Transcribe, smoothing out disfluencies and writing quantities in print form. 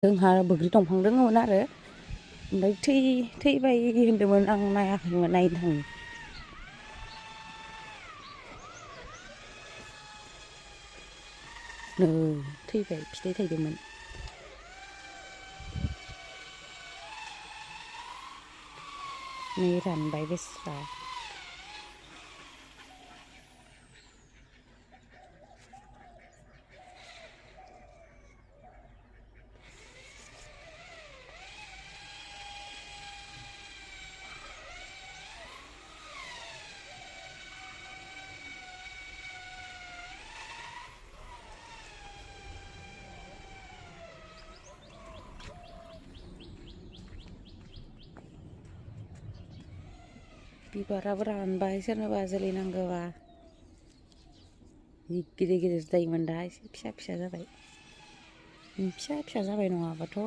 जोंहा बैग्रि दंफां दङमोन आरो ओमफ्राय थैबाय होनदोंमोन आं नायाखैमोन नायनो थाङो थैबाय फिथाइ थाइदोंमोन नै रानबाय बेस्रा बिबाराबो रानबाय सोरनोबा जोलै नांगौबा गिदिर गिदिर जायोमोन दा एसे फिसा फिसा जाबाय फिसा फिसा जाबाय नङाबाथ'